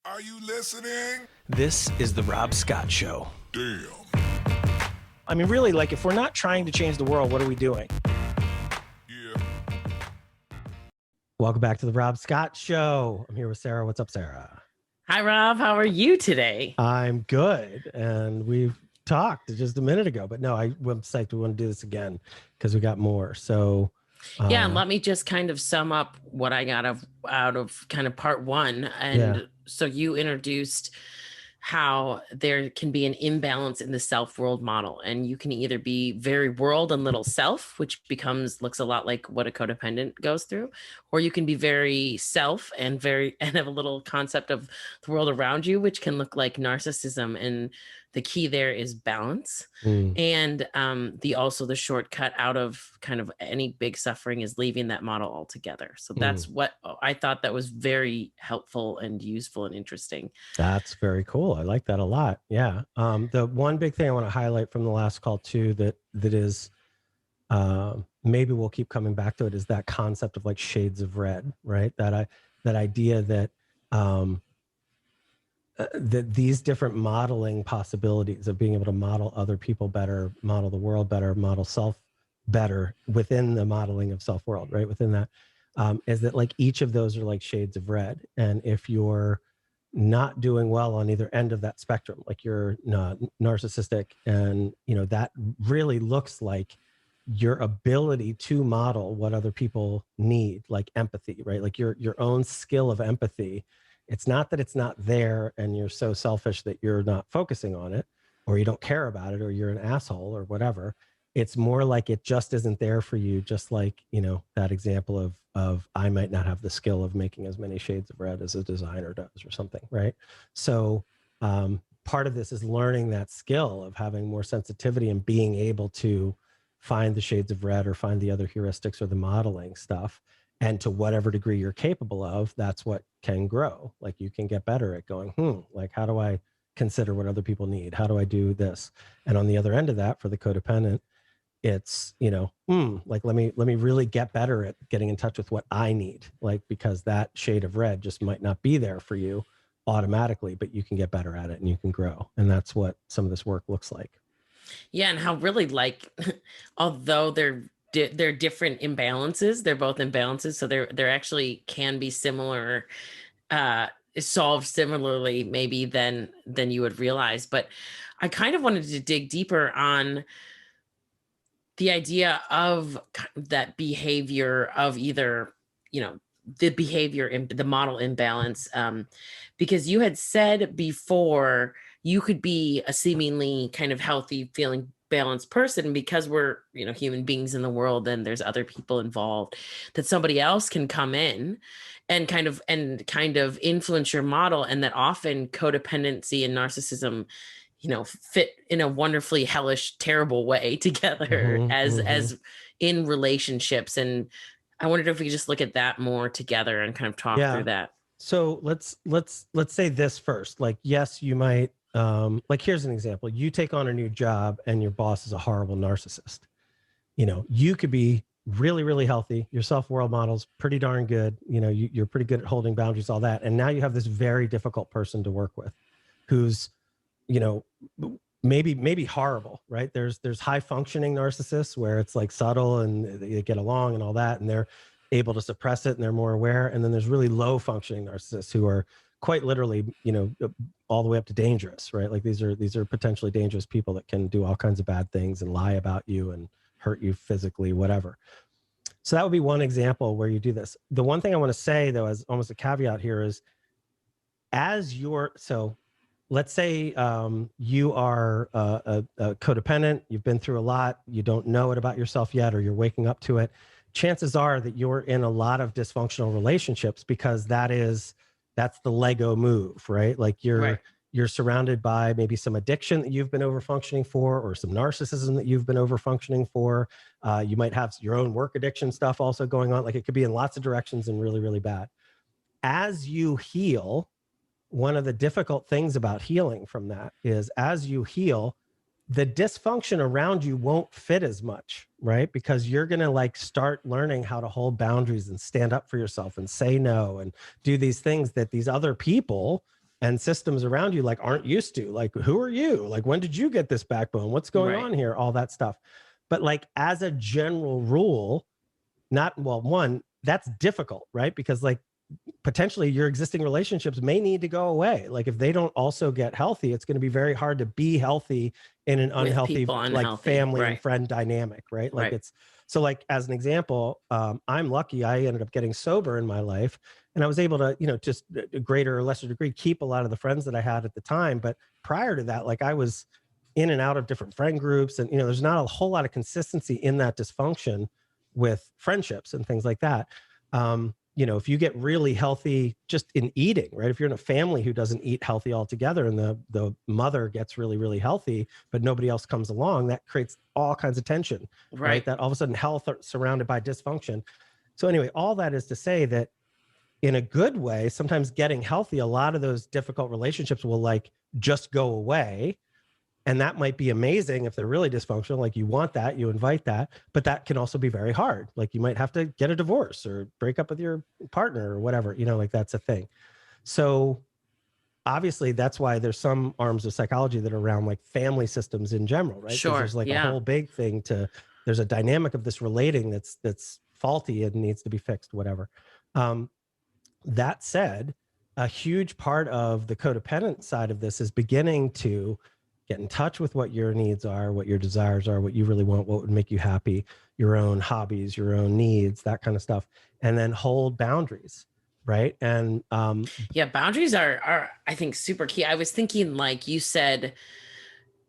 Are you listening? This is the Rob Scott Show. Damn. I mean, really, like, if we're not trying to change the world, what are we doing? Yeah. Welcome back to the Rob Scott Show. I'm here with Sarah. What's up, Sarah? Hi, Rob. How are you today? I'm good. And we've talked just a minute ago, but no, I'm psyched. We want to do this again because we got more. So, Yeah, let me just kind of sum up what I got out of kind of part one. And so you introduced how there can be an imbalance in the self-world model, and you can either be very world and little self, which looks a lot like what a codependent goes through, or you can be very self and have a little concept of the world around you, which can look like narcissism. And the key there is balance. And the shortcut out of kind of any big suffering is leaving that model altogether. So that's what I thought that was very helpful and useful and interesting. That's very cool. I like that a lot. Yeah. The one big thing I want to highlight from the last call too, that is maybe we'll keep coming back to it, is that concept of like shades of red, right? That idea that that these different modeling possibilities of being able to model other people better, model the world better, model self better within the modeling of self-world, right? Within that, is that like each of those are like shades of red. And if you're not doing well on either end of that spectrum, like you're not narcissistic, and that really looks like your ability to model what other people need, like empathy, right? Like your own skill of empathy. It's not that it's not there and you're so selfish that you're not focusing on it, or you don't care about it, or you're an asshole or whatever. It's more like it just isn't there for you. Just like, that example of I might not have the skill of making as many shades of red as a designer does or something, right? So part of this is learning that skill of having more sensitivity and being able to find the shades of red or find the other heuristics or the modeling stuff. And to whatever degree you're capable of, that's what can grow. Like you can get better at going, like, how do I consider what other people need? How do I do this? And on the other end of that, for the codependent, it's, like, let me really get better at getting in touch with what I need. Like, because that shade of red just might not be there for you automatically, but you can get better at it and you can grow. And that's what some of this work looks like. Yeah, and how really, like, although they're different imbalances, they're both imbalances, so they're actually can be similar, solved similarly maybe than you would realize. But I kind of wanted to dig deeper on the idea of that behavior of either, the behavior in the model imbalance, because you had said before you could be a seemingly kind of healthy feeling balanced person because we're, human beings in the world and there's other people involved, that somebody else can come in and kind of influence your model, and that often codependency and narcissism fit in a wonderfully hellish, terrible way together as in relationships. And I wondered if we could just look at that more together and kind of talk through that. So let's say this first. Like, yes, you might, like, here's an example. You take on a new job and your boss is a horrible narcissist. You could be really, really healthy. Your self-world model's pretty darn good. You're pretty good at holding boundaries, all that. And now you have this very difficult person to work with who's, maybe horrible, right? There's high functioning narcissists where it's like subtle and they get along and all that, and they're able to suppress it and they're more aware. And then there's really low functioning narcissists who are quite literally, all the way up to dangerous, right? Like these are potentially dangerous people that can do all kinds of bad things and lie about you and hurt you physically, whatever. So that would be one example where you do this. The one thing I want to say, though, as almost a caveat here, is let's say you are a codependent, you've been through a lot, you don't know it about yourself yet, or you're waking up to it. Chances are that you're in a lot of dysfunctional relationships because that's the Lego move, right? Like you're surrounded by maybe some addiction that you've been overfunctioning for, or some narcissism that you've been overfunctioning for. You might have your own work addiction stuff also going on. Like it could be in lots of directions and really, really bad. As you heal, one of the difficult things about healing from that is as you heal, the dysfunction around you won't fit as much, right? Because you're going to like start learning how to hold boundaries and stand up for yourself and say no and do these things that these other people and systems around you like aren't used to. Like, who are you? Like, when did you get this backbone? What's going Right. on here? All that stuff. But like, as a general rule, one, that's difficult, right? Because like potentially your existing relationships may need to go away. Like if they don't also get healthy, it's going to be very hard to be healthy in an With unhealthy people like unhealthy. family and Right. friend dynamic, right? Like Right. it's so like as an example, I'm lucky I ended up getting sober in my life, and I was able to, just a greater or lesser degree keep a lot of the friends that I had at the time. But prior to that, like I was in and out of different friend groups, and there's not a whole lot of consistency in that dysfunction with friendships and things like that. If you get really healthy just in eating, right? If you're in a family who doesn't eat healthy altogether, and the mother gets really, really healthy, but nobody else comes along, that creates all kinds of tension, right? That all of a sudden health are surrounded by dysfunction. So anyway, all that is to say that in a good way, sometimes getting healthy, a lot of those difficult relationships will like just go away. And that might be amazing if they're really dysfunctional. Like you want that, you invite that, but that can also be very hard. Like you might have to get a divorce or break up with your partner or whatever, like that's a thing. So obviously that's why there's some arms of psychology that are around like family systems in general, right? Because there's like a whole big thing there's a dynamic of this relating that's faulty and needs to be fixed, whatever. That said, a huge part of the codependent side of this is beginning to get in touch with what your needs are, what your desires are, what you really want, what would make you happy, your own hobbies, your own needs, that kind of stuff, and then hold boundaries, right? And boundaries are I think super key. I was thinking, like you said,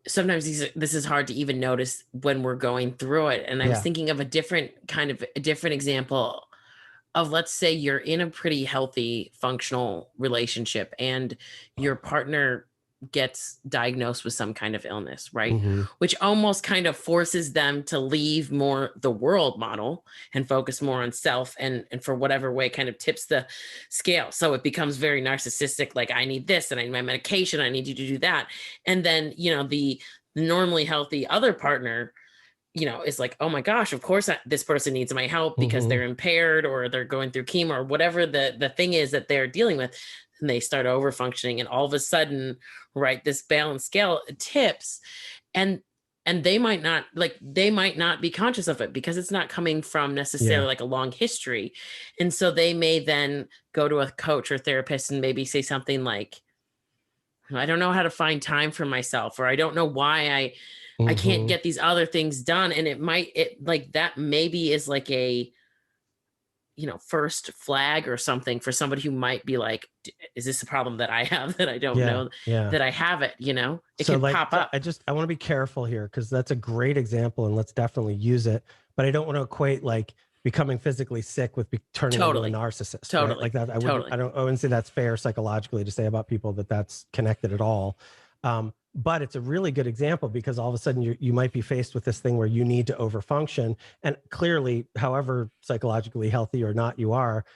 sometimes this is hard to even notice when we're going through it. And I was thinking of a different example of, let's say you're in a pretty healthy, functional relationship and your partner gets diagnosed with some kind of illness, right? Mm-hmm. Which almost kind of forces them to leave more the world model and focus more on self, and for whatever way kind of tips the scale. So it becomes very narcissistic, like I need this and I need my medication, I need you to do that. And then, the normally healthy other partner, is like, oh my gosh, of course this person needs my help because they're impaired or they're going through chemo or whatever the thing is that they're dealing with. And they start over functioning, and all of a sudden, right, this balance scale tips, and they might not be conscious of it because it's not coming from necessarily like a long history. And so they may then go to a coach or therapist and maybe say something like, I don't know how to find time for myself, or I don't know why I can't get these other things done. And it like that maybe is like a, first flag or something for somebody who might be like, is this a problem that I have that I don't know that I have it, it so can like, pop up. I want to be careful here because that's a great example and let's definitely use it. But I don't want to equate like becoming physically sick with turning into a narcissist. Right? Like that. I wouldn't say that's fair psychologically to say about people that that's connected at all. But it's a really good example because all of a sudden you might be faced with this thing where you need to overfunction. And clearly, however psychologically healthy or not you are,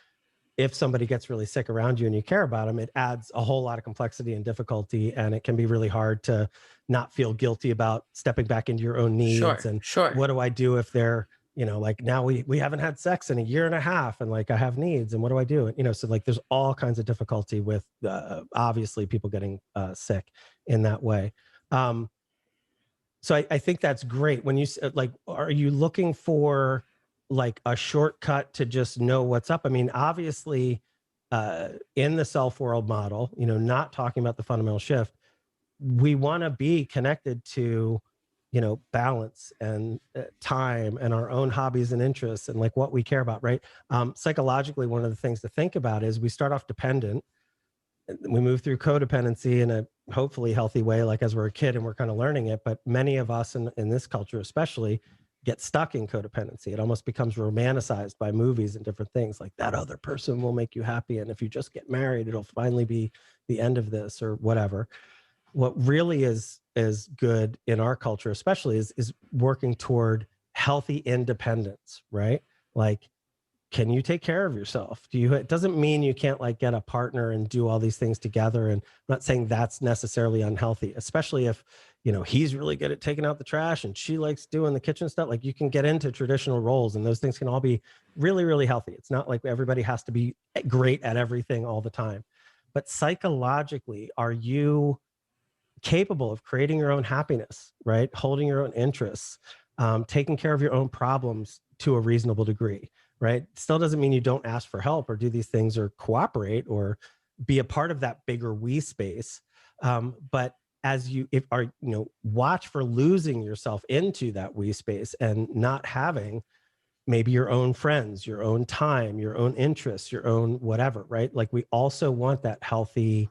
if somebody gets really sick around you and you care about them, it adds a whole lot of complexity and difficulty. And it can be really hard to not feel guilty about stepping back into your own needs. What do I do if they're, like now we haven't had sex in a year and a half and like I have needs and what do I do? So like there's all kinds of difficulty with obviously people getting sick in that way. So I think that's great. When you like, are you looking for like a shortcut to just know what's up? I mean, obviously in the self world model, not talking about the fundamental shift, we want to be connected to balance and time and our own hobbies and interests and like what we care about, right? Psychologically, one of the things to think about is we start off dependent, we move through codependency in a hopefully healthy way, like as we're a kid and we're kind of learning it. But many of us in this culture especially get stuck in codependency. It almost becomes romanticized by movies and different things, like that other person will make you happy, and if you just get married it'll finally be the end of this or whatever. What really is good in our culture especially is working toward healthy independence, right? Like, can you take care of yourself? It doesn't mean you can't like get a partner and do all these things together. And I'm not saying that's necessarily unhealthy, especially if, he's really good at taking out the trash and she likes doing the kitchen stuff. Like you can get into traditional roles and those things can all be really, really healthy. It's not like everybody has to be great at everything all the time. but psychologically, are you capable of creating your own happiness, right? Holding your own interests, taking care of your own problems to a reasonable degree, right? Still doesn't mean you don't ask for help or do these things or cooperate or be a part of that bigger we space. But as you, if are, watch for losing yourself into that we space and not having maybe your own friends, your own time, your own interests, your own whatever, right? Like we also want that healthy,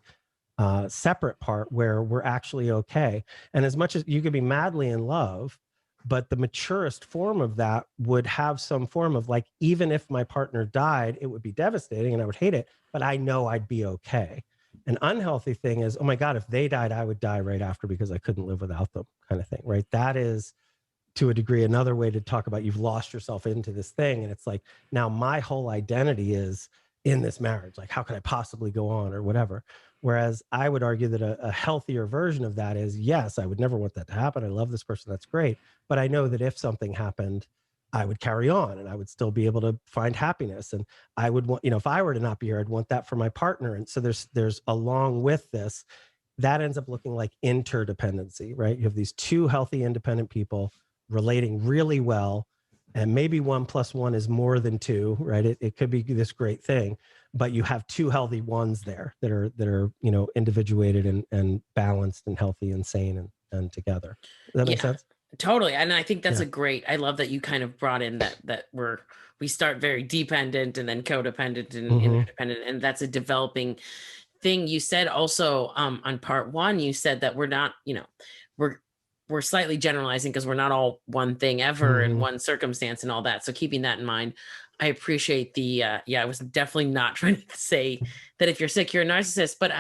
separate part where we're actually okay. And as much as you could be madly in love, but the maturest form of that would have some form of like, even if my partner died, it would be devastating and I would hate it, but I know I'd be okay. An unhealthy thing is, oh my God, if they died, I would die right after because I couldn't live without them, kind of thing, right? That is, to a degree, another way to talk about you've lost yourself into this thing. And it's like, now my whole identity is in this marriage. Like, how could I possibly go on or whatever? Whereas I would argue that a healthier version of that is, yes, I would never want that to happen. I love this person. That's great. But I know that if something happened, I would carry on and I would still be able to find happiness. And I would want, if I were to not be here, I'd want that for my partner. And so there's along with this, that ends up looking like interdependency, right? You have these two healthy, independent people relating really well, and maybe 1 + 1 is more than 2, right? It could be this great thing, but you have two healthy ones there that are individuated and balanced and healthy and sane and together. Does that make sense? Totally. And I think that's I love that you kind of brought in that we start very dependent and then codependent and interdependent, and that's a developing thing. You said also on part 1, you said that we're not, we're slightly generalizing because we're not all one thing ever in one circumstance and all that. So keeping that in mind, I appreciate the, I was definitely not trying to say that if you're sick, you're a narcissist, but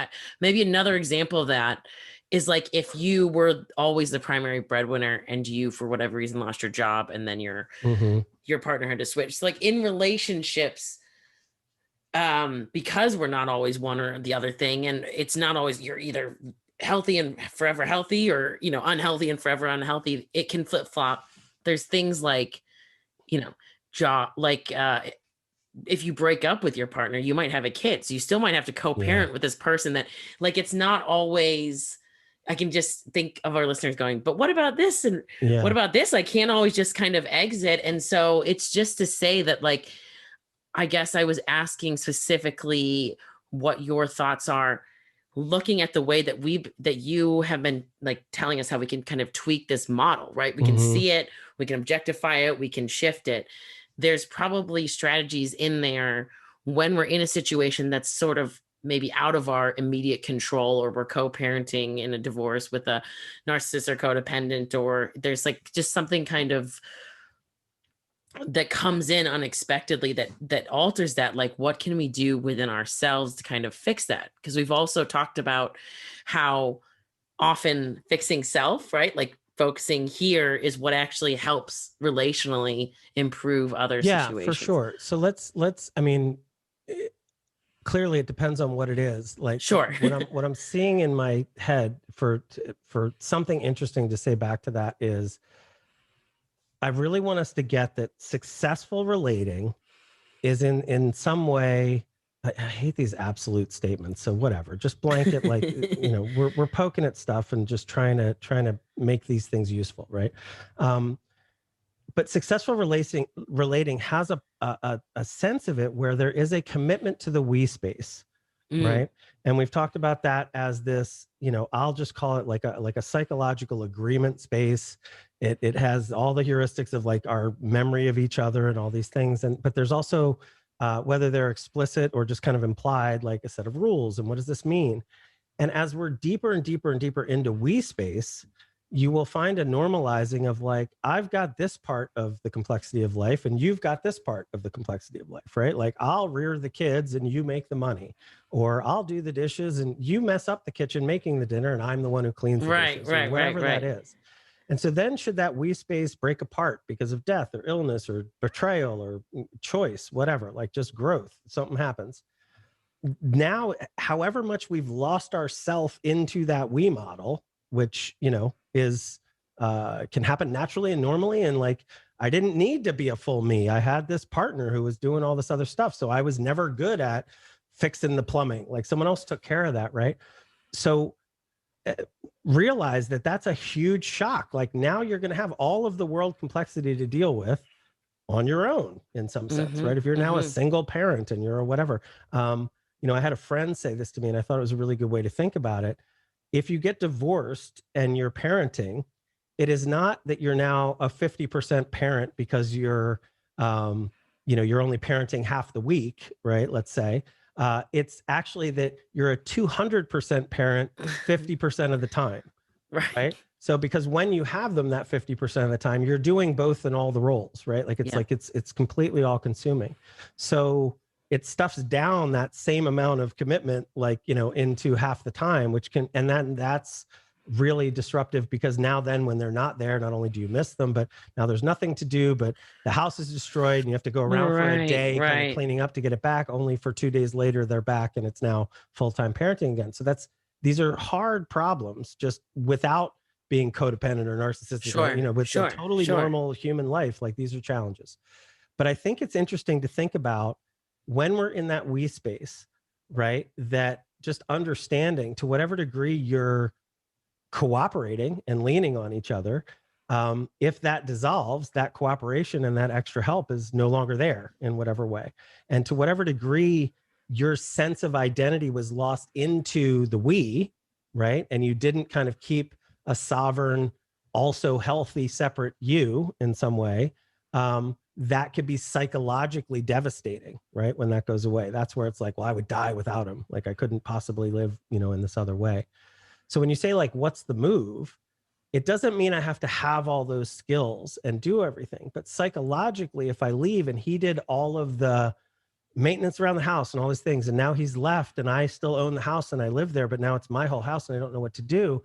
maybe another example of that is like, if you were always the primary breadwinner and you, for whatever reason, lost your job and then your partner had to switch. So like in relationships, because we're not always one or the other thing, and it's not always, you're either healthy and forever healthy or unhealthy and forever unhealthy. It can flip-flop. There's things like job, like if you break up with your partner, you might have a kid, so you still might have to co-parent with this person. That, like, it's not always, I can just think of our listeners going, but what about this and what about this? I can't always just kind of exit. And so it's just to say that, like, I guess I was asking specifically what your thoughts are, looking at the way that you have been like telling us how we can kind of tweak this model, right? We can see it, we can objectify it, we can shift it. There's probably strategies in there when we're in a situation that's sort of maybe out of our immediate control, or we're co-parenting in a divorce with a narcissist or codependent, or there's like just something kind of that comes in unexpectedly that alters that. Like, what can we do within ourselves to kind of fix that? Because we've also talked about how often fixing self, right? Like focusing here is what actually helps relationally improve other situations. Yeah, for sure. So let's, I mean, clearly it depends on what it is. Like, sure. what I'm seeing in my head for something interesting to say back to that is, I really want us to get that successful relating is in some way, I hate these absolute statements. So whatever, just blanket, like, we're poking at stuff and just trying to make these things useful. Right. But successful relating has a sense of it where there is a commitment to the we space. Right. And we've talked about that as this, I'll just call it like a psychological agreement space. It has all the heuristics of like our memory of each other and all these things. But there's also, whether they're explicit or just kind of implied, like a set of rules. And what does this mean? And as we're deeper and deeper and deeper into we space, you will find a normalizing of like, I've got this part of the complexity of life and you've got this part of the complexity of life, right? Like, I'll rear the kids and you make the money, or I'll do the dishes and you mess up the kitchen making the dinner and I'm the one who cleans the dishes, or whatever that is. And so then should that we space break apart because of death or illness or betrayal or choice, whatever, like just growth, something happens. Now, however much we've lost ourself into that we model, which, is can happen naturally and normally. And like, I didn't need to be a full me. I had this partner who was doing all this other stuff. So I was never good at fixing the plumbing. Like someone else took care of that, right? So realize that that's a huge shock. Like now you're going to have all of the world complexity to deal with on your own in some sense, right? If you're now a single parent and you're a whatever, you know, I had a friend say this to me and I thought it was a really good way to think about it. If you get divorced and you're parenting, it is not that you're now a 50% parent because you're, you know, you're only parenting half the week, right? Let's say, it's actually that you're a 200% parent 50% of the time, right? So because when you have them that 50% of the time, you're doing both in all the roles, right? Like it's like it's completely all consuming. So it stuffs down that same amount of commitment, like, you know, into half the time, which can, and that's really disruptive because now then when they're not there, not only do you miss them, but now there's nothing to do, but the house is destroyed and you have to go around for a day kind of cleaning up to get it back, only for 2 days later they're back and it's now full-time parenting again. So these are hard problems just without being codependent or narcissistic, or, you know, with a totally normal human life. Like these are challenges. But I think it's interesting to think about when we're in that we space, right? That just understanding to whatever degree you're cooperating and leaning on each other, if that dissolves, that cooperation and that extra help is no longer there in whatever way. And to whatever degree your sense of identity was lost into the we, right? And you didn't kind of keep a sovereign, also healthy, separate you in some way, that could be psychologically devastating, right? When that goes away, that's where it's like, well, I would die without him. Like I couldn't possibly live, you know, in this other way. So when you say like, what's the move? It doesn't mean I have to have all those skills and do everything. But psychologically, if I leave and he did all of the maintenance around the house and all these things, and now he's left and I still own the house and I live there, but now it's my whole house and I don't know what to do.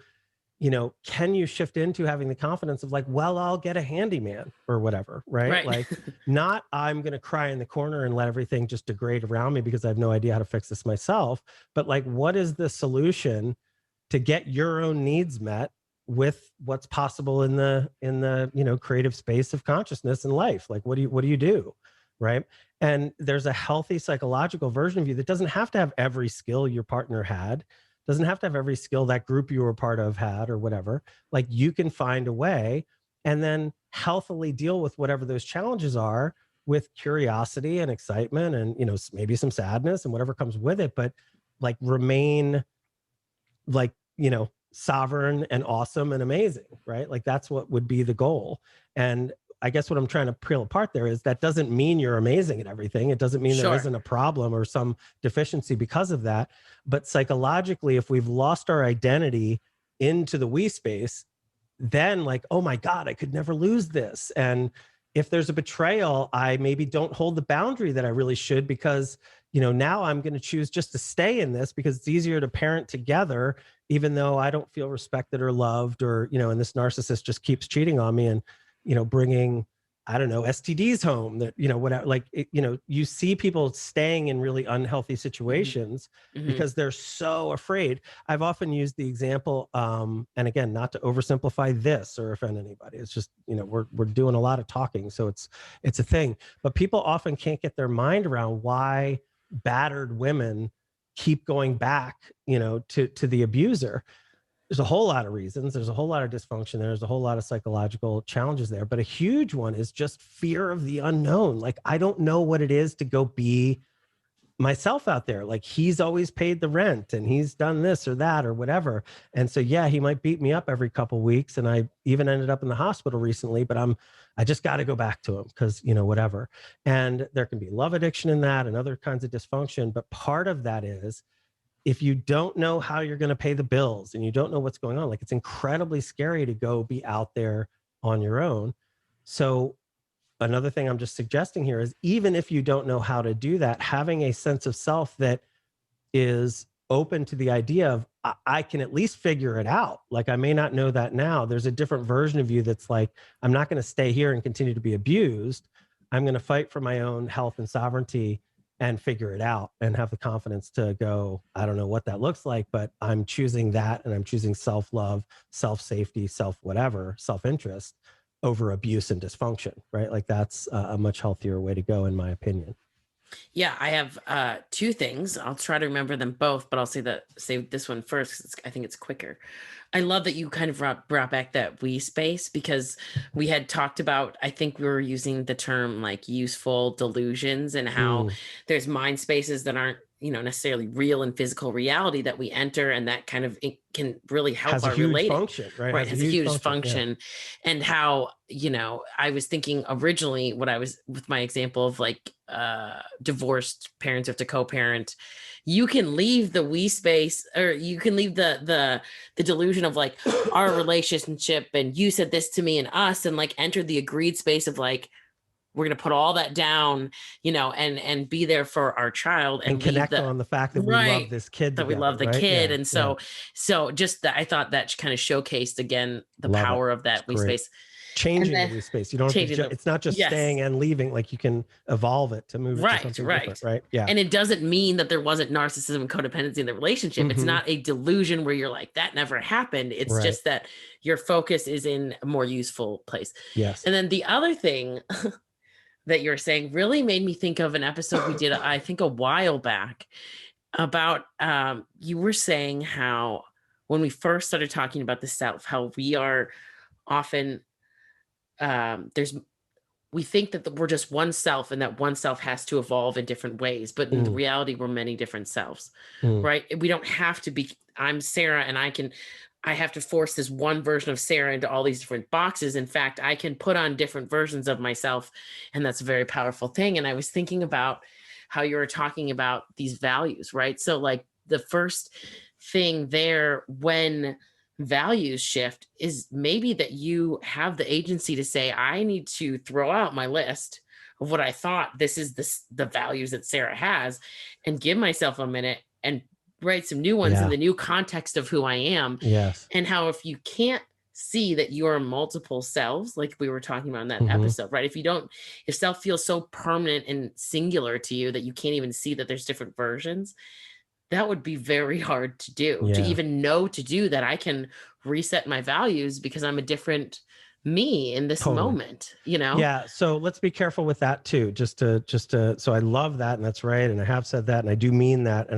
You know, can you shift into having the confidence of like, well, I'll get a handyman or whatever, right? Like not I'm going to cry in the corner and let everything just degrade around me because I have no idea how to fix this myself. But like, what is the solution to get your own needs met with what's possible in the, you know, creative space of consciousness and life? Like, what do you do? Right. And there's a healthy psychological version of you that doesn't have to have every skill your partner had, doesn't have to have every skill that group you were part of had or whatever. Like you can find a way and then healthily deal with whatever those challenges are with curiosity and excitement and, you know, maybe some sadness and whatever comes with it, but like remain like, you know, sovereign and awesome and amazing, right? Like that's what would be the goal. And I guess what I'm trying to peel apart there is that doesn't mean you're amazing at everything. It doesn't mean there isn't a problem or some deficiency because of that. But psychologically, if we've lost our identity into the we space, then like, oh my God, I could never lose this. And if there's a betrayal, I maybe don't hold the boundary that I really should because, you know, now I'm going to choose just to stay in this because it's easier to parent together, even though I don't feel respected or loved or, you know, and this narcissist just keeps cheating on me and, you know, bringing, I don't know, STDs home that, you know, whatever, like, you know, you see people staying in really unhealthy situations because they're so afraid. I've often used the example, and again, not to oversimplify this or offend anybody. It's just, you know, we're doing a lot of talking. So it's a thing, but people often can't get their mind around why battered women keep going back, you know, to the abuser. There's a whole lot of reasons. There's a whole lot of dysfunction. There's a whole lot of psychological challenges there. But a huge one is just fear of the unknown. Like, I don't know what it is to go be myself out there. Like, he's always paid the rent and he's done this or that or whatever. And so, yeah, he might beat me up every couple of weeks. And I even ended up in the hospital recently, but I just got to go back to him because, you know, whatever. And there can be love addiction in that and other kinds of dysfunction. But part of that is, if you don't know how you're going to pay the bills and you don't know what's going on, like it's incredibly scary to go be out there on your own. So another thing I'm just suggesting here is even if you don't know how to do that, having a sense of self that is open to the idea of I can at least figure it out. Like I may not know that now. There's a different version of you that's like, I'm not going to stay here and continue to be abused. I'm going to fight for my own health and sovereignty and figure it out and have the confidence to go, I don't know what that looks like, but I'm choosing that. And I'm choosing self-love, self-safety, self-whatever, self-interest over abuse and dysfunction, right? Like that's a much healthier way to go, in my opinion. Yeah, I have two things. I'll try to remember them both, but I'll say this one first 'cause I think it's quicker. I love that you kind of brought back that we space, because we had talked about, I think we were using the term like useful delusions, and how Mm. there's mind spaces that aren't, necessarily real and physical reality that we enter, and that kind of it can really help Has a our huge relating. function, right? Right, Has a has a huge huge function. Yeah. function. And how, I was thinking originally, what I was with my example of like divorced parents have to co-parent, you can leave the we space, or you can leave the delusion of like our relationship, and you said this to me and us, and like enter the agreed space of like, we're going to put all that down, and be there for our child, And and leave connect the on the fact that we love right, this kid that we together, love the right? kid. Yeah. And Yeah. so just that, I thought that kind of showcased again the Love it. power of It's that we great. space. And Changing the then we space. You don't have to, changing the it's not just yes. staying and leaving. Like you can evolve it to move it to Right, something different, right. right? Yeah. And it doesn't mean that there wasn't narcissism and codependency in the relationship. It's Hmm. not a delusion where you're like, that never happened. It's Right. just that your focus is in a more useful place. Yes. And then the other thing that you're saying really made me think of an episode we did, I think, a while back, about you were saying how when we first started talking about the self, how we are often there's we think that we're just one self, and that one self has to evolve in different ways, but in the Mm, reality we're many different selves. mm. Right, we don't have to be, I'm Sarah, and I have to force this one version of Sarah into all these different boxes. In fact, I can put on different versions of myself, and that's a very powerful thing. And I was thinking about how you were talking about these values, right? So like the first thing there, when values shift, is maybe that you have the agency to say, I need to throw out my list of what I thought this is the values that Sarah has, and give myself a minute and write some new ones in Yeah. the new context of who I am. Yes. And how, if you can't see that you are multiple selves, like we were talking about in that Hmm. episode, right? If self feels so permanent and singular to you that you can't even see that there's different versions, that would be very hard to do, to Yeah. even know to do that. I can reset my values because I'm a different me in this Totally. moment, Yeah. So let's be careful with that too. So I love that. And that's right. And I have said that, and I do mean that.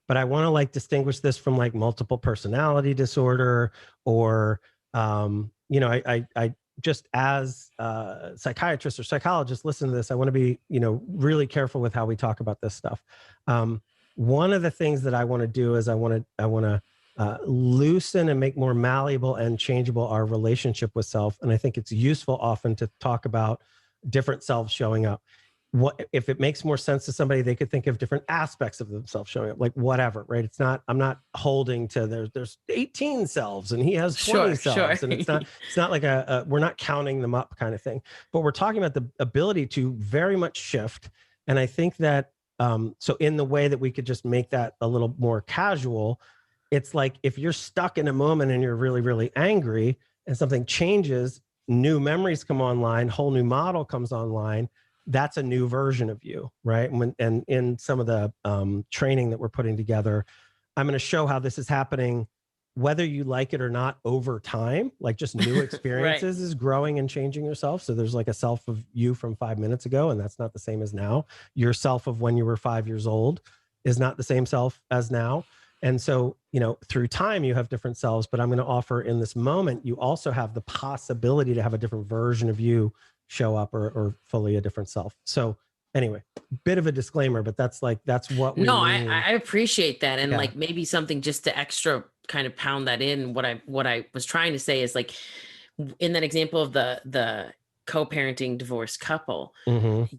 But I want to like distinguish this from like multiple personality disorder, or, I just as psychiatrists or psychologists listen to this, I want to be, really careful with how we talk about this stuff. One of the things that I want to do is I want to loosen and make more malleable and changeable our relationship with self. And I think it's useful often to talk about different selves showing up. What if it makes more sense to somebody, they could think of different aspects of themselves showing up, like whatever, right? I'm not holding to there's 18 selves and he has 20 selves. And it's not like we're not counting them up kind of thing, but we're talking about the ability to very much shift. And I think that so in the way that we could just make that a little more casual, it's like if you're stuck in a moment and you're really, really angry and something changes, new memories come online, whole new model comes online. That's a new version of you, right? And in some of the training that we're putting together, I'm going to show how this is happening, whether you like it or not, over time. Like just new experiences is growing and changing yourself. So there's like a self of you from 5 minutes ago, and that's not the same as now. Your self of when you were 5 years old is not the same self as now. And so, through time, you have different selves, but I'm going to offer in this moment, you also have the possibility to have a different version of you show up, or fully a different self. So anyway, bit of a disclaimer, but that's what we No, mean. I appreciate that. And Yeah. like maybe something just to extra kind of pound that in. What I was trying to say is like, in that example of the co-parenting divorced couple,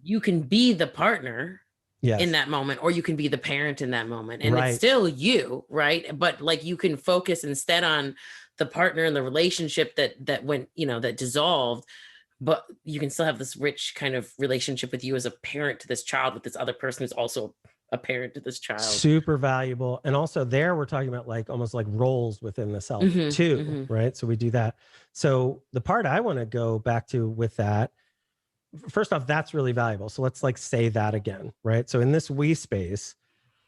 you can be the partner in that moment, or you can be the parent in that moment, and it's still you, right? But like you can focus instead on the partner and the relationship that went, that dissolved, but you can still have this rich kind of relationship with you as a parent to this child, with this other person who's also a parent to this child. Super valuable. And also there we're talking about like almost like roles within the self too, right? So we do that. So the part I want to go back to with that, first off, that's really valuable. So let's like say that again, right? So in this we space,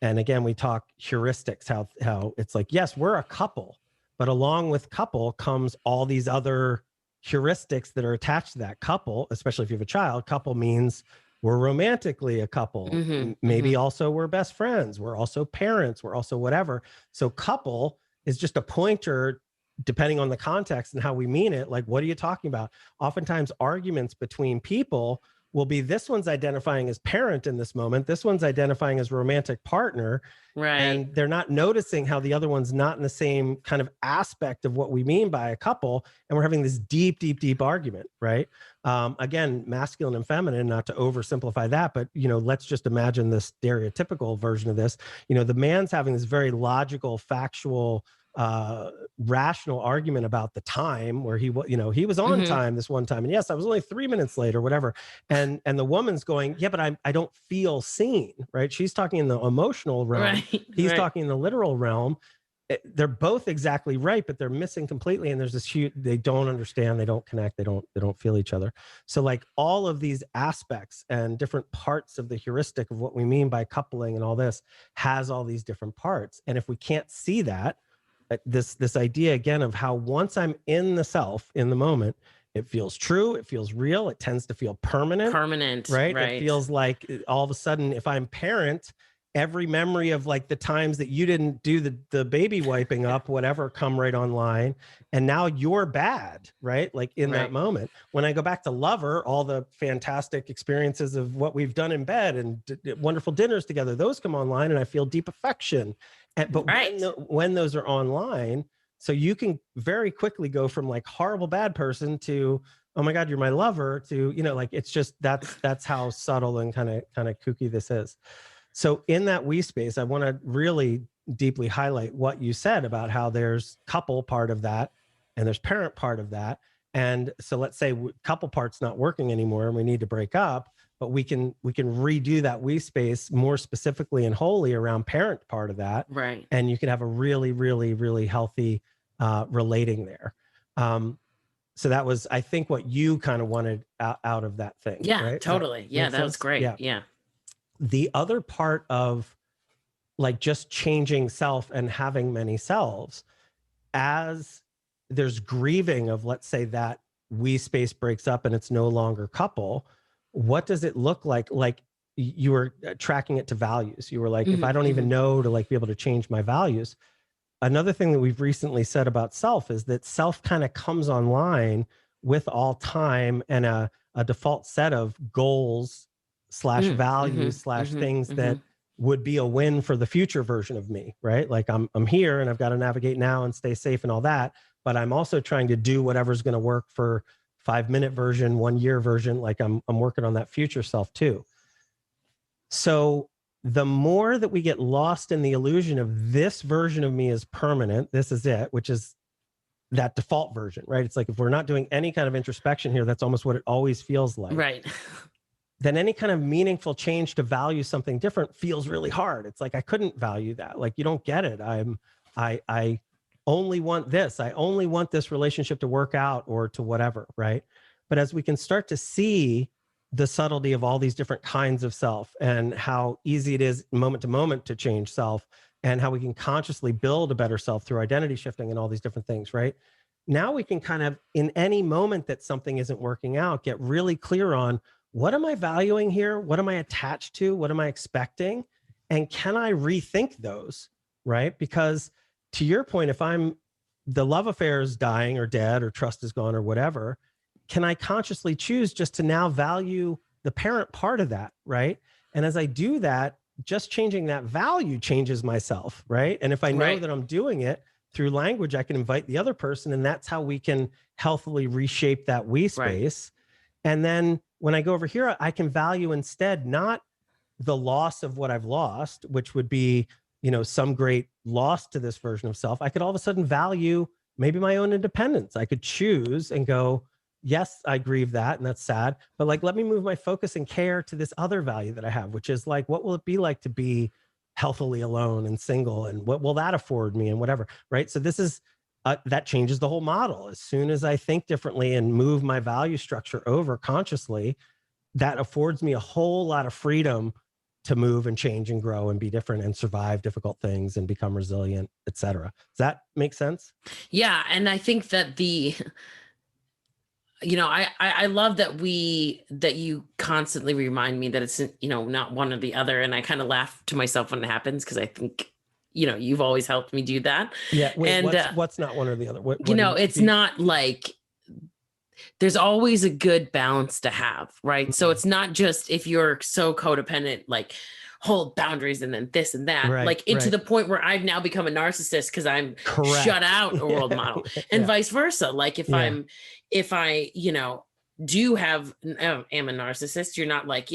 and again, we talk heuristics, how it's like, yes, we're a couple, but along with couple comes all these other heuristics that are attached to that couple, especially if you have a child. Couple means we're romantically a couple. Maybe also we're best friends. We're also parents. We're also whatever. So couple is just a pointer depending on the context and how we mean it. Like, what are you talking about? Oftentimes arguments between people will be, this one's identifying as parent in this moment. This one's identifying as romantic partner. Right. And they're not noticing how the other one's not in the same kind of aspect of what we mean by a couple. And we're having this deep, deep, deep argument, right? Again, masculine and feminine, not to oversimplify that, but, let's just imagine the stereotypical version of this. The man's having this very logical, factual, rational argument about the time where he was on time this one time. And yes, I was only 3 minutes late or whatever. And the woman's going, yeah, but I don't feel seen, right? She's talking in the emotional realm. Right. He's talking in the literal realm. They're both exactly right, but they're missing completely. And there's this huge, they don't understand, they don't connect, they don't feel each other. So like all of these aspects and different parts of the heuristic of what we mean by coupling and all this has all these different parts. And if we can't see that, this idea again of how once I'm in the self in the moment, it feels true, it feels real, it tends to feel permanent, right? It feels like all of a sudden, if I'm parent, every memory of like the times that you didn't do the baby wiping up, whatever, come right online. And now you're bad, right? Like in that moment. When I go back to lover, all the fantastic experiences of what we've done in bed and wonderful dinners together, those come online and I feel deep affection. But when those are online, so you can very quickly go from like horrible bad person to, oh my God, you're my lover, to, like, it's just, that's how subtle and kind of kooky this is. So in that we space, I want to really deeply highlight what you said about how there's couple part of that and there's parent part of that. And so let's say couple part's not working anymore and we need to break up, but we can redo that we space more specifically and wholly around parent part of that. Right. And you can have a really, really, really healthy relating there. So that was, I think, what you kind of wanted out of that thing. Yeah, right? totally. Yeah, that was great. Yeah. The other part of like just changing self and having many selves, as there's grieving of, let's say that we space breaks up and it's no longer couple, what does it look like? Like you were tracking it to values. You were like, if I don't even know to like be able to change my values. Another thing that we've recently said about self is that self kind of comes online with all time and a default set of goals / values / things that would be a win for the future version of me, right? Like I'm here and I've got to navigate now and stay safe and all that, but I'm also trying to do whatever's going to work for 5-minute version, 1 year version. Like I'm working on that future self too. So the more that we get lost in the illusion of this version of me is permanent, this is it, which is that default version, right? It's like, if we're not doing any kind of introspection here, that's almost what it always feels like. Right. Then any kind of meaningful change to value something different feels really hard. It's like, I couldn't value that. Like, you don't get it. I only want this. I only want this relationship to work out or to whatever, right? But as we can start to see the subtlety of all these different kinds of self and how easy it is moment to moment to change self and how we can consciously build a better self through identity shifting and all these different things, right? Now we can kind of, in any moment that something isn't working out, get really clear on, what am I valuing here? What am I attached to? What am I expecting? And can I rethink those, right? Because to your point, if the love affair is dying or dead or trust is gone or whatever, can I consciously choose just to now value the parent part of that, right? And as I do that, just changing that value changes myself, right? And if I know that I'm doing it through language, I can invite the other person, and that's how we can healthily reshape that we space. Right. And then when I go over here, I can value instead not the loss of what I've lost, which would be, some great loss to this version of self. I could all of a sudden value maybe my own independence. I could choose and go, yes, I grieve that and that's sad, but like, let me move my focus and care to this other value that I have, which is like, what will it be like to be healthily alone and single, and what will that afford me and whatever, right? So this is, that changes the whole model. As soon as I think differently and move my value structure over consciously, that affords me a whole lot of freedom to move and change and grow and be different and survive difficult things and become resilient, et cetera. Does that make sense? Yeah. And I think that I love that you constantly remind me that it's, not one or the other. And I kind of laugh to myself when it happens, because I think, you've always helped me do that. Yeah. Wait, And, what's not one or the other? What do you it's not like, there's always a good balance to have, right? So it's not just, if you're so codependent, like hold boundaries and then this and that, Right, like into right. the point where I've now become a narcissist because I'm Correct. shut out a world model, and Yeah. vice versa. Like if Yeah. if I, do have, am a narcissist, you're not like,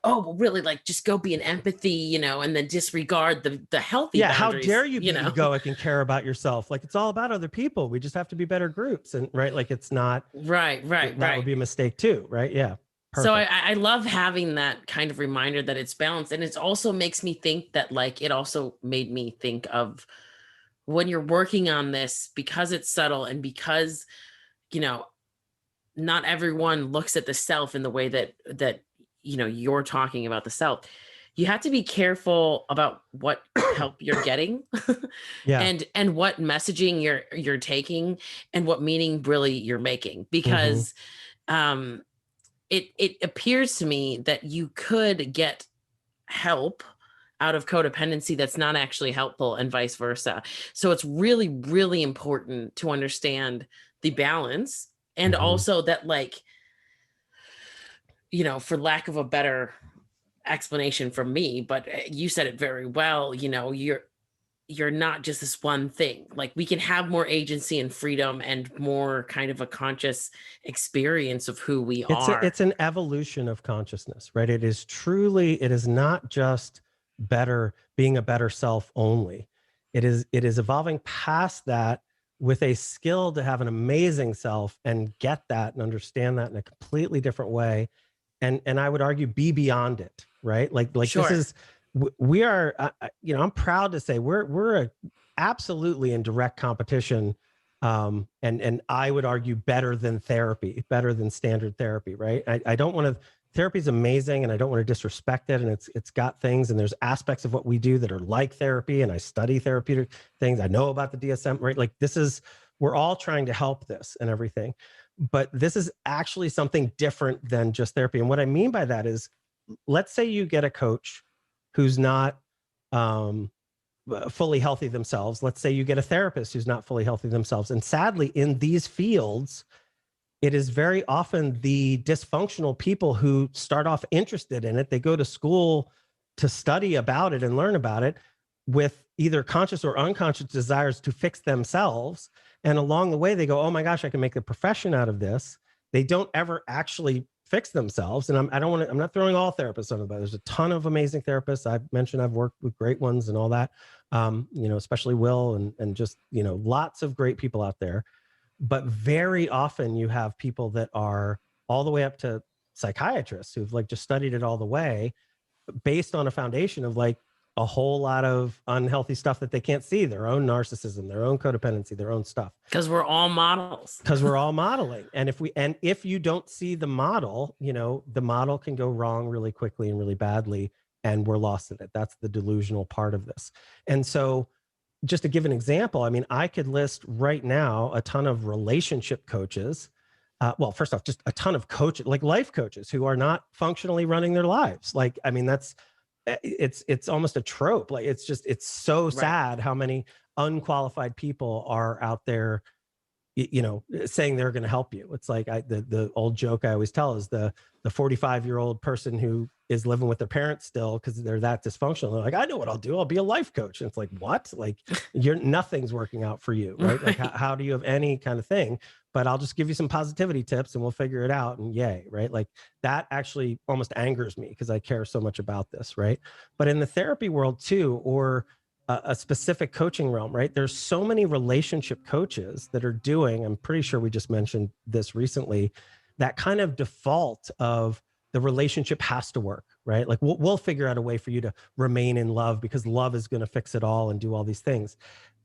oh, well, really, like just go be an empathy, and then disregard the healthy Yeah. How boundaries, dare you be egoic and care about yourself? Like, it's all about other people. We just have to be better groups. And right. Like, it's not Right. that would be a mistake too. Right. Yeah. Perfect. So I love having that kind of reminder that it's balanced. And it also makes me think that, like, it also made me think of when you're working on this, because it's subtle and because, not everyone looks at the self in the way that you're talking about the self. You have to be careful about what help you're getting. Yeah. and what messaging you're taking, and what meaning really you're making, because it appears to me that you could get help out of codependency that's not actually helpful, and vice versa. So it's really, really important to understand the balance, and also that, like, for lack of a better explanation from me, but you said it very well, you're not just this one thing. Like, we can have more agency and freedom and more kind of a conscious experience of who we are. It's an evolution of consciousness, right? It is not just being a better self only. It is evolving past that with a skill to have an amazing self and get that and understand that in a completely different way. And I would argue be beyond it, right? Like Sure. this is, we are, I'm proud to say we're absolutely in direct competition. And I would argue better than therapy, better than standard therapy, right? I don't want to, therapy is amazing and I don't want to disrespect it. And it's got things, and there's aspects of what we do that are like therapy, and I study therapeutic things. I know about the DSM, right? Like we're all trying to help this and everything, but this is actually something different than just therapy. And what I mean by that is, let's say you get a coach who's not, fully healthy themselves. Let's say you get a therapist who's not fully healthy themselves. And sadly, in these fields, it is very often the dysfunctional people who start off interested in it. They go to school to study about it and learn about it with either conscious or unconscious desires to fix themselves. And along the way, they go, oh my gosh, I can make a profession out of this. They don't ever actually fix themselves. And I'm not throwing all therapists under, but there's a ton of amazing therapists. I've mentioned I've worked with great ones and all that, especially Will and just, lots of great people out there. But very often you have people that are all the way up to psychiatrists who've like just studied it all the way based on a foundation of like a whole lot of unhealthy stuff that they can't see, their own narcissism, their own codependency, their own stuff. Because we're all models. Because we're all modeling. And if you don't see the model, the model can go wrong really quickly and really badly, and we're lost in it. That's the delusional part of this. And so just to give an example, I mean, I could list right now a ton of relationship coaches. Well, first off, just a ton of coaches, like life coaches who are not functionally running their lives. Like, I mean, it's almost a trope. Like, it's so sad how many unqualified people are out there, saying they're going to help you. It's like the old joke I always tell is the 45-year-old person who is living with their parents still because they're that dysfunctional. They're like, I know what I'll do. I'll be a life coach. And it's like, what? Like, nothing's working out for you, right? Like, how do you have any kind of thing? But I'll just give you some positivity tips and we'll figure it out, and yay, right? Like, that actually almost angers me because I care so much about this, right? But in the therapy world too, or a specific coaching realm, right? There's so many relationship coaches that are doing, I'm pretty sure we just mentioned this recently, that kind of default of the relationship has to work, right? Like, we'll figure out a way for you to remain in love because love is going to fix it all and do all these things.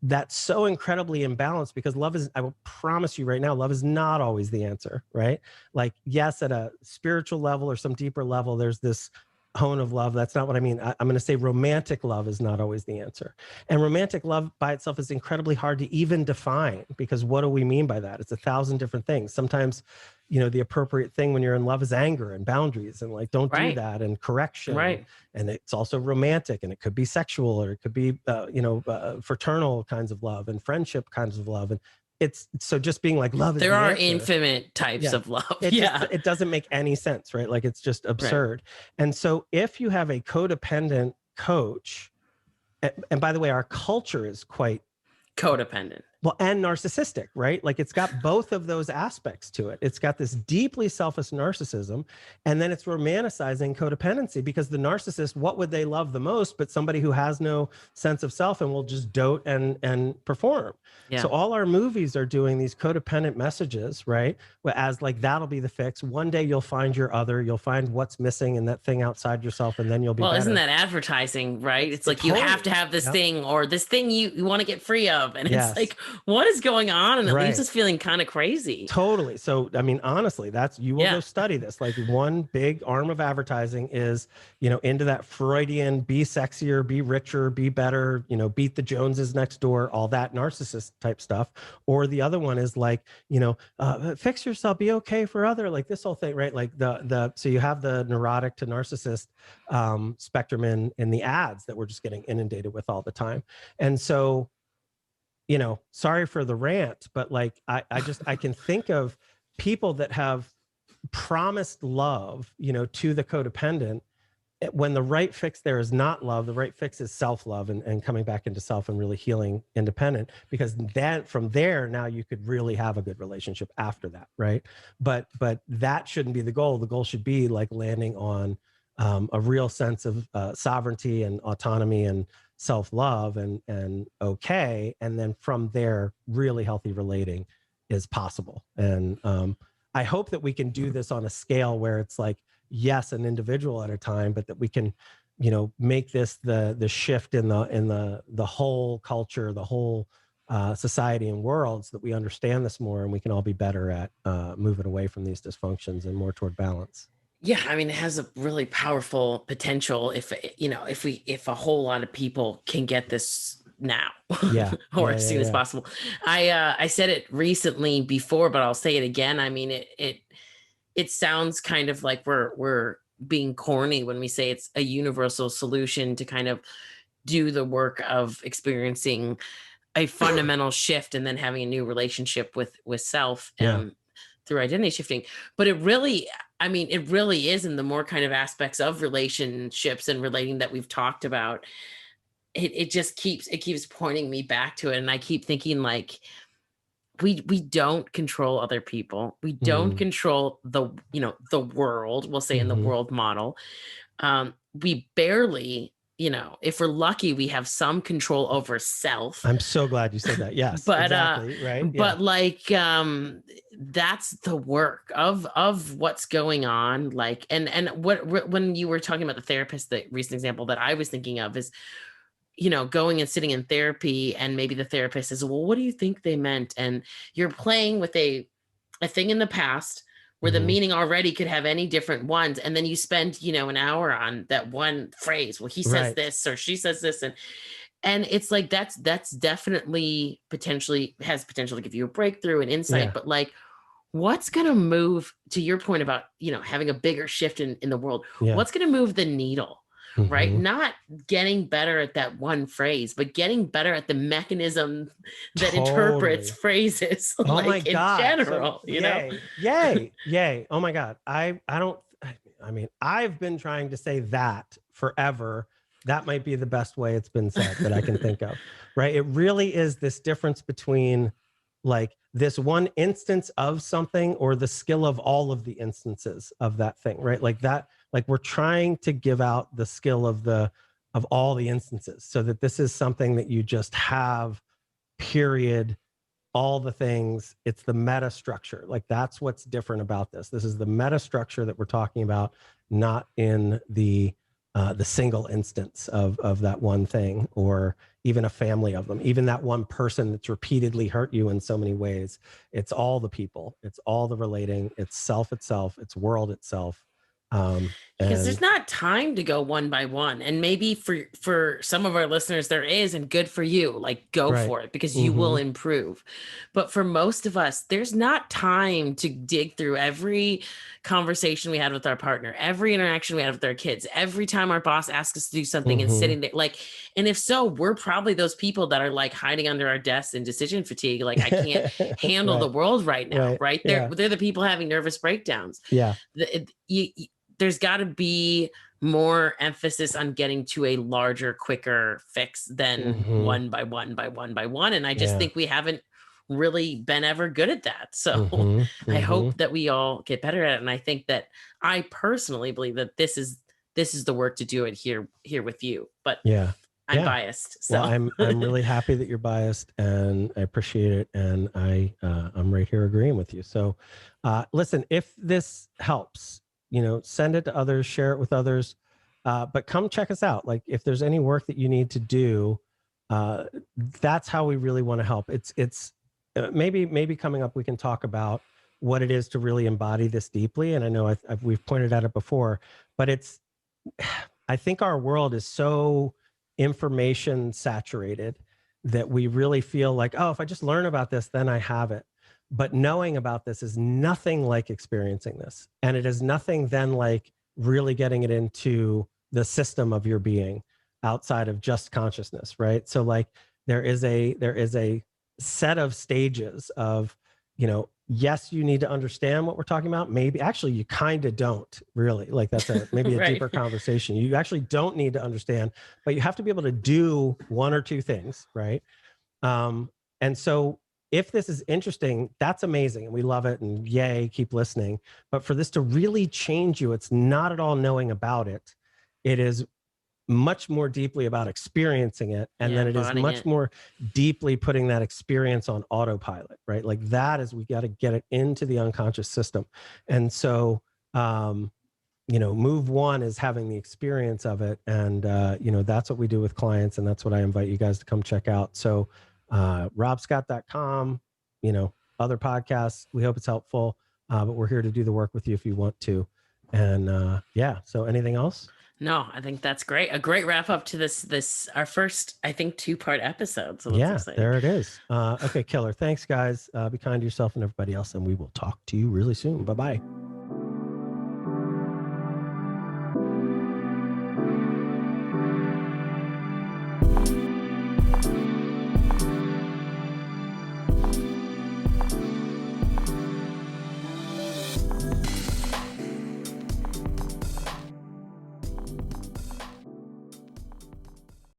That's so incredibly imbalanced because I will promise you right now, love is not always the answer, right? Like, yes, at a spiritual level or some deeper level, there's this tone of love. That's not what I mean. I'm going to say romantic love is not always the answer. And romantic love by itself is incredibly hard to even define, because what do we mean by that? It's 1,000 different things. Sometimes, you know, the appropriate thing when you're in love is anger and boundaries and like, don't do that, and correction. Right. And it's also romantic, and it could be sexual, or it could be, fraternal kinds of love and friendship kinds of love. And it's so just being like love is there the are answer. Infinite types of love. It doesn't make any sense, right? Like it's just absurd. Right. And so if you have a codependent coach, and by the way, our culture is quite codependent. Well, and narcissistic, right? Like it's got both of those aspects to it. It's got this deeply selfish narcissism, and then it's romanticizing codependency, because the narcissist, what would they love the most but somebody who has no sense of self and will just dote and perform. Yeah. So all our movies are doing these codependent messages, right? As like, that'll be the fix. One day you'll find your other, you'll find what's missing in that thing outside yourself, and then you'll be better. Isn't that advertising, right? It's like, totally. You have to have this thing, or this thing you want to get free of. And it's like, what is going on? And it leaves us feeling kind of crazy. Totally. So, I mean, honestly, you will go study this. Like one big arm of advertising is, you know, into that Freudian, be sexier, be richer, be better, you know, beat the Joneses next door, all that narcissist type stuff. Or the other one is like, you know, fix yourself, be okay for other, like this whole thing, right? Like so you have the neurotic to narcissist spectrum in the ads that we're just getting inundated with all the time. And so, you know, sorry for the rant, but like, I can think of people that have promised love, you know, to the codependent, when the right fix there is not love. The right fix is self-love and coming back into self and really healing independent, because then from there, now you could really have a good relationship after that. Right. But that shouldn't be the goal. The goal should be like landing on a real sense of sovereignty and autonomy and self-love and okay. And then from there, really healthy relating is possible. And I hope that we can do this on a scale where it's like, yes, an individual at a time, but that we can, you know, make this the shift in the whole culture, the whole society and world, so that we understand this more and we can all be better at moving away from these dysfunctions and more toward balance. Yeah, I mean, it has a really powerful potential if a whole lot of people can get this now, or as soon as possible. I said it recently before, but I'll say it again. I mean, it sounds kind of like we're being corny when we say it's a universal solution to kind of do the work of experiencing a fundamental shift and then having a new relationship with self through identity shifting. But it really is in the more kind of aspects of relationships and relating that we've talked about. It keeps pointing me back to it. And I keep thinking like, we don't control other people. We don't control the world, we'll say in the world model. We barely, you know, if we're lucky, we have some control over self. I'm so glad you said that. Yes, but exactly, right. But like, that's the work of what's going on. Like, and what when you were talking about the therapist, the recent example that I was thinking of is, you know, going and sitting in therapy, and maybe the therapist says, well, what do you think they meant? And you're playing with a thing in the past where the meaning already could have any different ones. And then you spend, you know, an hour on that one phrase. Well, he says this or she says this. And it's like, that's definitely has potential to give you a breakthrough and insight, but like, what's going to move, to your point about, you know, having a bigger shift in the world, what's going to move the needle? Right? Not getting better at that one phrase, but getting better at the mechanism that interprets phrases like in general, you know? Yay. Oh my God. I mean, I've been trying to say that forever. That might be the best way it's been said that I can think of, right? It really is this difference between like this one instance of something or the skill of all of the instances of that thing, right? Like that, like we're trying to give out the skill of all the instances, so that this is something that you just have, period, all the things. It's the meta structure. Like that's what's different about this. This is the meta structure that we're talking about, not in the single instance of that one thing, or even a family of them, even that one person that's repeatedly hurt you in so many ways. It's all the people, it's all the relating, it's self itself, it's world itself. Because there's And not time to go one by one. And maybe for some of our listeners there is, and good for you. Like go right. for it because you will Hmm. improve. But for most of us, there's not time to dig through every conversation we had with our partner, every interaction we had with our kids, every time our boss asks us to do something and Hmm. sitting there. Like, and if so, we're probably those people that are like hiding under our desks in decision fatigue. Like, I can't handle the Right. world right now, Right. right? Yeah. They're the people having nervous breakdowns. Yeah. There's got to be more emphasis on getting to a larger, quicker fix than Hmm. one by one by one by one. And I just Yeah. think we haven't really been ever good at that. So Hmm. I Hmm. hope that we all get better at it. And I think that I personally believe that this is the work to do it here with you. But Yeah. I'm Yeah. biased. Well, So I'm really happy that you're biased, and I appreciate it. And I'm right here agreeing with you. So, listen, if this helps, send it to others, share it with others, but come check us out. Like if there's any work that you need to do, uh, that's how we really want to help. It's maybe coming up we can talk about what it is to really embody this deeply. And I know we've pointed at it before, but I think our world is so information saturated that we really feel like, oh, if I just learn about this, then I have it. But knowing about this is nothing like experiencing this. And it is nothing then like really getting it into the system of your being outside of just consciousness, right? So like there is a set of stages of, yes, you need to understand what we're talking about. Maybe actually you kind of don't really. Like that's maybe a right. deeper conversation. You actually don't need to understand, but you have to be able to do one or two things, right? And so if this is interesting, that's amazing and we love it and yay, keep listening. But for this to really change you, it's not at all knowing about it. It is much more deeply about experiencing it. And Yeah, then it is embodying much it. more deeply putting that experience on autopilot, right? Like that is, we got to get it into the unconscious system. And so, move one is having the experience of it. And, that's what we do with clients. And that's what I invite you guys to come check out. So, robscott.com, other podcasts, we hope it's helpful. But we're here to do the work with you if you want to. And yeah, so anything else? No, I think that's great. A great wrap up to this our first, I think, 2-part episode. So that's Yeah, exciting. there it is. Okay, killer. Thanks, guys. Be kind to yourself and everybody else, and we will talk to you really soon. Bye bye.